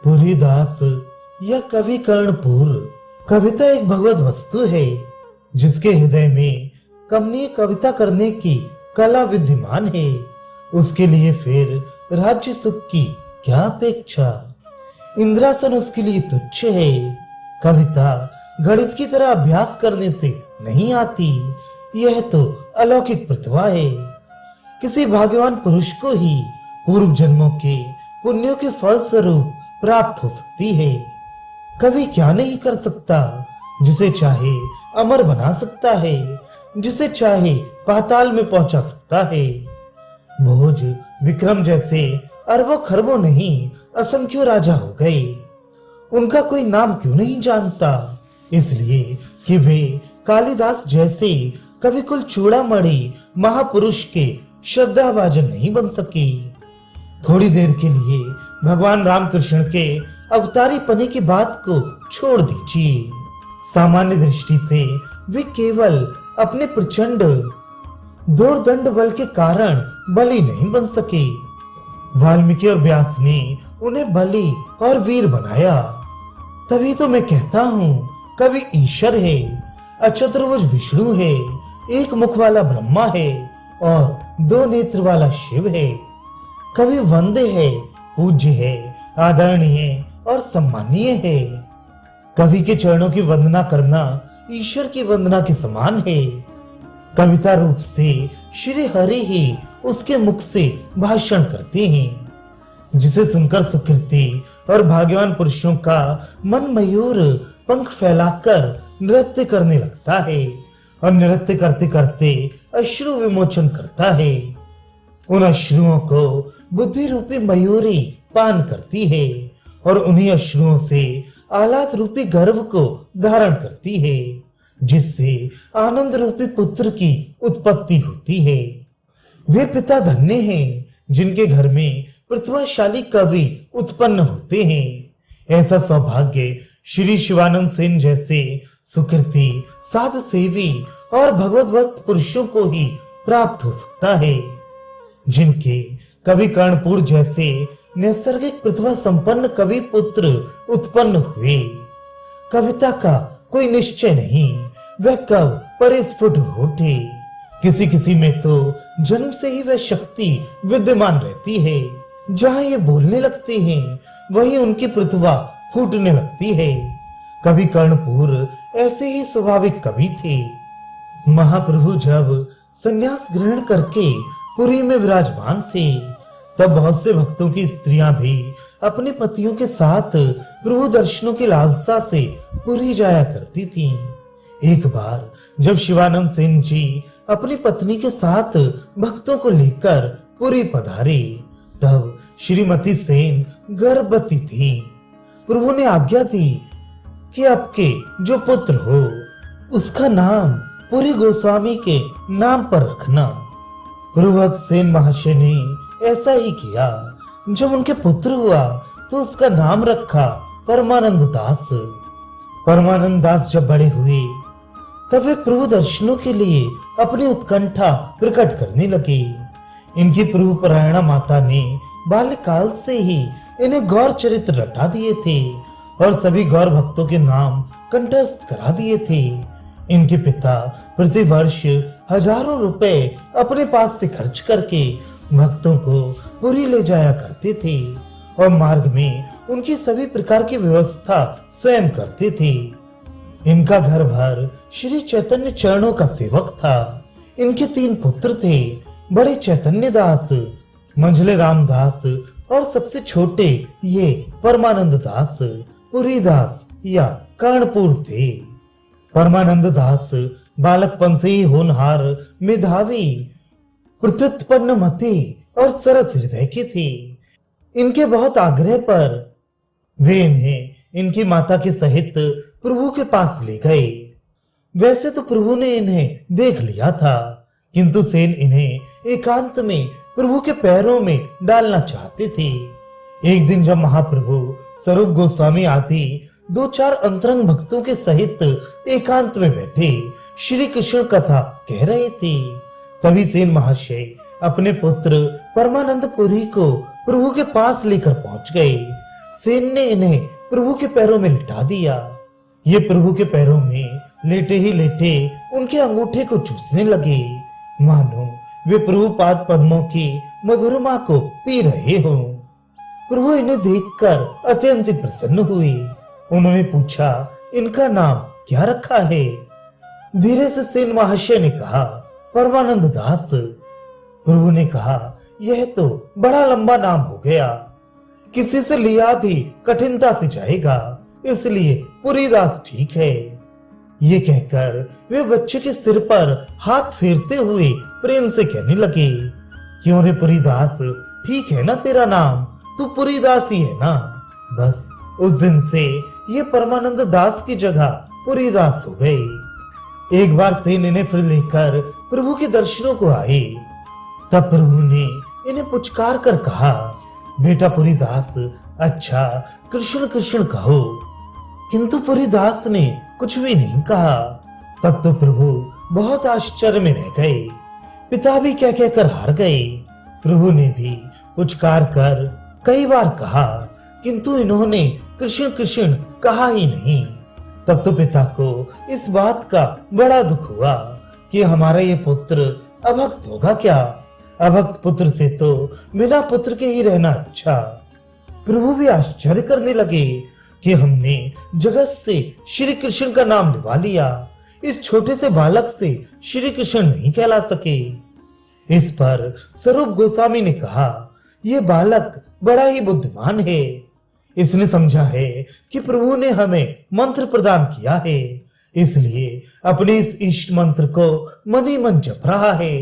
पुरीदास या कवि कर्णपुर कविता एक भगवत वस्तु है जिसके हृदय में कमनीय कविता करने की कला विद्यमान है। उसके लिए फिर राज्य सुख की क्या अपेक्षा, इंद्रासन उसके लिए तुच्छ है। कविता गणित की तरह अभ्यास करने से नहीं आती, यह तो अलौकिक प्रतिभा है। किसी भाग्यवान पुरुष को ही पूर्व जन्मों के पुण्यों के फल स्वरूप प्राप्त हो सकती है। कवि क्या नहीं कर सकता, जिसे चाहे अमर बना सकता है, जिसे चाहे पाताल में पहुंचा सकता है। भोज विक्रम जैसे अरबों खरबों नहीं असंख्यों राजा हो गए, उनका कोई नाम क्यों नहीं जानता? इसलिए कि वे कालिदास जैसे कविकुल चूड़ामणि महापुरुष के श्रद्धाभाजन नहीं बन सके। थोड़ी देर के लिए भगवान रामकृष्ण के अवतारी पने की बात को छोड़ दीजिए। सामान्य दृष्टि से वे केवल अपने प्रचंड दोर्दंड बल के कारण बलि नहीं बन सके। वाल्मीकि और व्यास ने उन्हें बलि और वीर बनाया। तभी तो मैं कहता हूँ कवि ईश्वर है, अचतुर्भुज विष्णु है, एक मुख वाला ब्रह्मा है और दो नेत्र वाला शिव है। कवि वंद्य है, पूज्य है, आदरणीय और सम्मानीय है। कवि के चरणों की वंदना करना ईश्वर की वंदना के समान है। कविता रूप से श्री हरि ही उसके मुख से भाषण करते हैं, जिसे सुनकर सुकृति और भाग्यवान पुरुषों का मन मयूर पंख फैलाकर नृत्य करने लगता है और नृत्य करते करते अश्रु विमोचन करता है। उन अश्रुओं को बुद्धि रूपी मयूरी पान करती है और उन्हीं अश्रुओं से आह्लाद रूपी गर्भ को धारण करती है, जिससे आनंद रूपी पुत्र की उत्पत्ति होती है। वे पिता धन्य हैं जिनके घर में प्रतिभाशाली कवि उत्पन्न होते हैं। ऐसा सौभाग्य श्री शिवानंद सेन जैसे सुकृति, साधु सेवी और भगवत भक्त पुरुषों को ही प्राप्त हो सकता है, जिनके कवि कर्णपुर जैसे नैसर्गिक प्रतिभा संपन्न कवि पुत्र उत्पन्न हुए। कविता का कोई निश्चय नहीं, वह कब परिस्फुट उठे। किसी किसी में तो जन्म से ही वह शक्ति विद्यमान रहती है। जहाँ ये बोलने लगते हैं वहीं उनकी प्रतिभा फूटने लगती है। कवि कर्णपुर ऐसे ही स्वाभाविक कवि थे। महाप्रभु जब संन्यास ग्रहण करके पुरी में विराजमान थे, तब बहुत से भक्तों की स्त्रियां भी अपने पतियों के साथ प्रभु दर्शनों की लालसा से पुरी जाया करती थीं। एक बार जब शिवानंद सेन जी अपनी पत्नी के साथ भक्तों को लेकर पुरी पधारे, तब श्रीमती सेन गर्भवती थी। प्रभु ने आज्ञा दी कि आपके जो पुत्र हो उसका नाम पुरी गोस्वामी के नाम पर रखना। प्रभुभक्त सेन महाशय ने ऐसा ही किया। जब उनके पुत्र हुआ तो उसका नाम रखा परमानंद दास। परमानंद दास जब बड़े हुए तब वे प्रभु दर्शनों के लिए अपनी उत्कंठा प्रकट करने लगे। इनकी प्रभु परायणा माता ने बाल्यकाल से ही इन्हें गौर चरित्र रटा दिए थे और सभी गौर भक्तों के नाम कंठस्थ करा दिए थे। इनके पिता प्रतिवर्ष हजारों रुपए अपने पास से खर्च करके भक्तों को पुरी ले जाया करते थे और मार्ग में उनकी सभी प्रकार की व्यवस्था स्वयं करते थे। इनका घर भर श्री चैतन्य चरणों का सेवक था। इनके 3 पुत्र थे, बड़े चैतन्य दास, मंझले रामदास और सबसे छोटे ये परमानंद दास, पुरीदास या कर्णपुर थे। परमानंद दास बालकपन से ही होनहार, मेधावी, प्रत्युत्पन्न मति और सरस हृदय के थे। इनके बहुत आग्रह पर वे इन्हें इनकी माता के सहित प्रभु के पास ले गए। वैसे तो प्रभु ने इन्हें देख लिया था, किंतु सेन इन्हें एकांत में प्रभु के पैरों में डालना चाहते थे। एक दिन जब महाप्रभु स्वरूप गोस्वामी आदि 2-4 अंतरंग भक्तों के सहित एकांत में बैठे श्री कृष्ण कथा कह रहे थे, तभी सेन महाशय अपने पुत्र परमानंद पुरी को प्रभु के पास लेकर पहुंच गए सेन ने इन्हें प्रभु के पैरों में लिटा दिया। ये प्रभु के पैरों में लेटे ही लेटे उनके अंगूठे को चूसने लगे, मानो वे प्रभु पाद पद्मों की मधुरमा को पी रहे हो। प्रभु इन्हें देखकर अत्यंत प्रसन्न हुए। उन्होंने पूछा, इनका नाम क्या रखा है? धीरे से सेन महाशय ने कहा, परमानंद दास। प्रभु ने कहा, यह तो बड़ा लंबा नाम हो गया, किसी से लिया भी कठिनता से जाएगा, इसलिए पुरीदास ठीक है। ये कहकर वे बच्चे के सिर पर हाथ फेरते हुए प्रेम से कहने लगे, क्यों रे पुरीदास, ठीक है ना तेरा नाम? तू पुरीदास ही है ना? बस उस दिन से ये परमानंद दास की जगह पुरीदास हो गए। एक बार सेन इन्हें फिर लेकर प्रभु के दर्शनों को आए। तब प्रभु ने इन्हें पुचकार कर कहा, बेटा पुरीदास, अच्छा कृष्ण कृष्ण कहो। किंतु पुरीदास ने कुछ भी नहीं कहा। तब तो प्रभु बहुत आश्चर्य में रह गए। पिता भी क्या कहकर हार गए। प्रभु ने भी पुचकार कर कई बार कहा, किंतु इन्होंने कृष्ण कृष्ण कहा ही नहीं। तब तो पिता को इस बात का बड़ा दुख हुआ कि हमारा ये पुत्र अभक्त होगा क्या? अभक्त पुत्र से तो बिना पुत्र के ही रहना अच्छा। प्रभु भी आश्चर्य करने लगे कि हमने जगत से श्री कृष्ण का नाम लिवा लिया, इस छोटे से बालक से श्री कृष्ण नहीं कहला सके। इस पर स्वरूप गोस्वामी ने कहा, यह बालक बड़ा ही बुद्धिमान है। इसने समझा है कि प्रभु ने हमें मंत्र प्रदान किया है, इसलिए अपने इस इष्ट मंत्र को मन ही मन जप रहा है।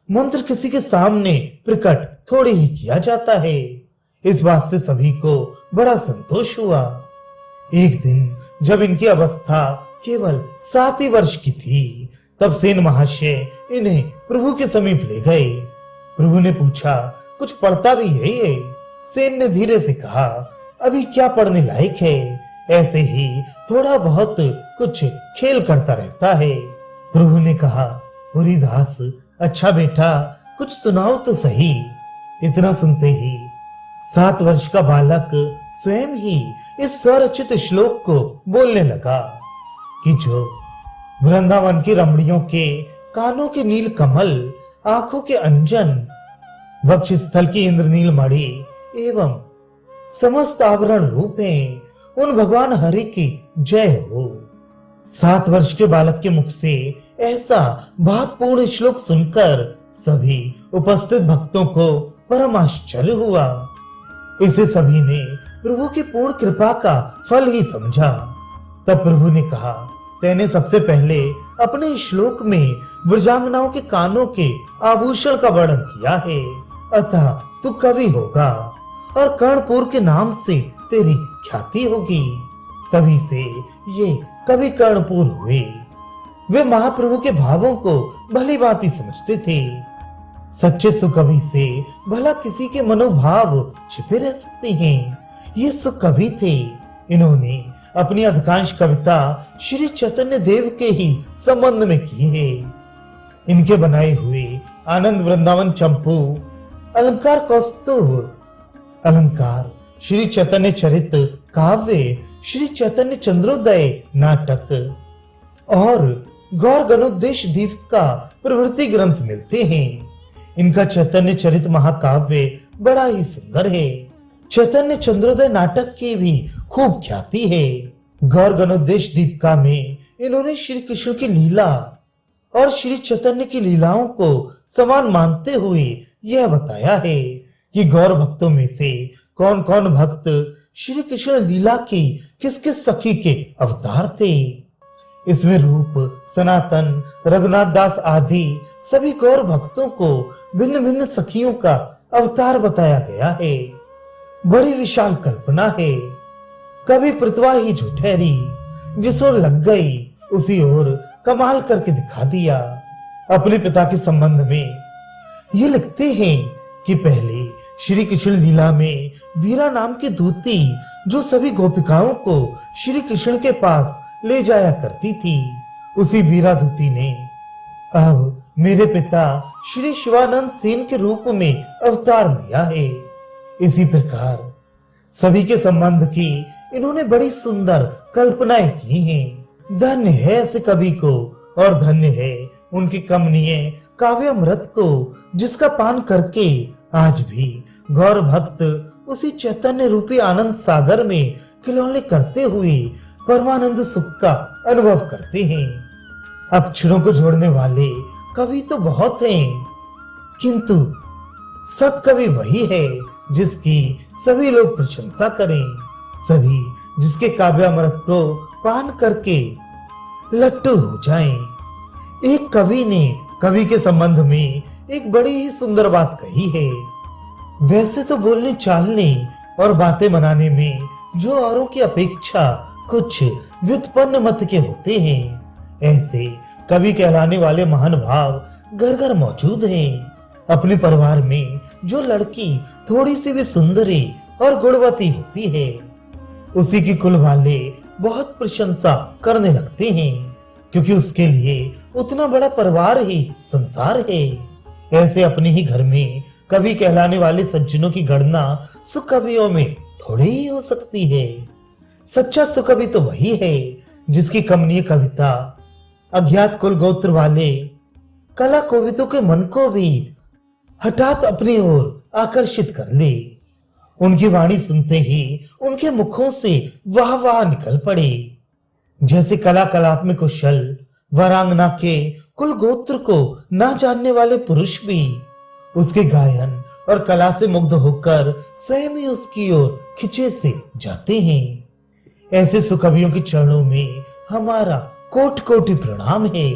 मंत्र किसी के सामने प्रकट थोड़े ही किया जाता है। इस बात से सभी को बड़ा संतोष हुआ। एक दिन जब इनकी अवस्था केवल 7 ही वर्ष की थी, तब सेन महाशय इन्हें प्रभु के समीप ले गए। प्रभु ने पूछा, कुछ पढ़ता भी है ये? सेन ने धीरे से कहा, अभी क्या पढ़ने लायक है, ऐसे ही थोड़ा बहुत कुछ खेल करता रहता है। प्रभु ने कहा, पुरीदास, अच्छा बेटा कुछ सुनाओ तो सही। इतना सुनते ही 7 वर्ष का बालक स्वयं ही इस स्वरचित श्लोक को बोलने लगा कि जो वृंदावन की रमणियों के कानों के नील कमल, आंखों के अंजन, वक्ष स्थल की इंद्रनील मणि एवं समस्त आवरण रूप हैं, उन भगवान हरि की जय हो। 7 वर्ष के बालक के मुख से ऐसा भावपूर्ण श्लोक सुनकर सभी उपस्थित भक्तों को परम आश्चर्य हुआ। इसे सभी ने प्रभु की पूर्ण कृपा का फल ही समझा। तब प्रभु ने कहा, तेने सबसे पहले अपने श्लोक में व्रजांगनाओं के कानों के आभूषण का वर्णन किया है, अतः तू कवि होगा और कर्णपुर के नाम से तेरी ख्याति होगी। तभी से ये कवि कर्णपुर हुए। वे महाप्रभु के भावों को भली भांति समझते थे। सच्चे सुकवि से भला किसी के मनोभाव छिपे रह सकते हैं। ये सुकवि थे। इन्होंने अपनी अधिकांश कविता श्री चैतन्य देव के ही संबंध में की है। इनके बनाए हुए आनंद वृंदावन चंपू, अलंकार कौस्तुभ अलंकार, श्री चैतन्य चरित काव्य, श्री चैतन्य चंद्रोदय नाटक और गौर गणोद्देश दीप का प्रवृत्ति ग्रंथ मिलते हैं। इनका चैतन्य चरित महाकाव्य बड़ा ही सुंदर है। चैतन्य चंद्रोदय नाटक की भी खूब ख्याति है। गौर गणोद्देश दीपिका में इन्होंने श्री कृष्ण की लीला और श्री चैतन्य की लीलाओं को समान मानते हुए यह बताया है कि गौर भक्तों में से कौन कौन भक्त श्री कृष्ण लीला की किस किस सखी के अवतार थे। इसमें रूप, सनातन, रघुनाथ दास आदि सभी गौर भक्तों को भिन्न भिन्न सखियों का अवतार बताया गया है। बड़ी विशाल कल्पना है। कभी प्रतिभा ही जो ठहरी, जिस ओर लग गई उसी ओर कमाल करके दिखा दिया। अपने पिता के संबंध में ये लिखते हैं कि पहले श्री कृष्ण लीला में वीरा नाम की दूती जो सभी गोपिकाओं को श्री कृष्ण के पास ले जाया करती थी, उसी वीरा दूती ने अब मेरे पिता श्री शिवानंद सेन के रूप में अवतार लिया है। इसी प्रकार सभी के संबंध की इन्होंने बड़ी सुंदर कल्पनाएं की हैं। धन्य है ऐसे कवि को और धन्य है उनकी कमनीय काव्यामृत को, जिसका पान करके आज भी गौर भक्त उसी चैतन्य रूपी आनंद सागर में खिलौने करते हुए परमानंद सुख का अनुभव करते हैं। अक्षरों को जोड़ने वाले कवि तो बहुत हैं, किंतु सत्कवि वही है जिसकी सभी लोग प्रशंसा करें, सभी जिसके काव्यामृत को पान करके लट्टू हो जाएं। एक कवि ने कवि के संबंध में एक बड़ी ही सुंदर बात कही है। वैसे तो बोलने चालने और बातें बनाने में जो औरों की अपेक्षा कुछ व्युत्पन्न मत के होते हैं, ऐसे कवि कहलाने वाले महान भाव घर घर मौजूद हैं। अपने परिवार में जो लड़की थोड़ी सी भी सुंदरी और गुणवती होती है, उसी की कुल वाले बहुत प्रशंसा करने लगते हैं, क्योंकि उसके लिए उतना बड़ा परिवार ही संसार है। ऐसे अपने ही घर में कवि कहलाने वाले सज्जनों की गणना सुकवियों में थोड़ी ही हो सकती है। सच्चा सुकवि तो वही है जिसकी कमनीय कविता अज्ञात कुल गोत्र वाले कला कोविदों के मन को भी हठात अपनी ओर आकर्षित कर ले। उनकी वाणी सुनते ही उनके मुखों से वाह वाह निकल पड़े। जैसे कला कलाप में कुशल वरांगना के कुल गोत्र को ना जानने वाले पुरुष भी उसके गायन और कला से मुग्ध होकर स्वयं ही उसकी ओर खिंचे से जाते हैं। ऐसे सुकवियों के चरणों में हमारा कोटि कोटि प्रणाम है।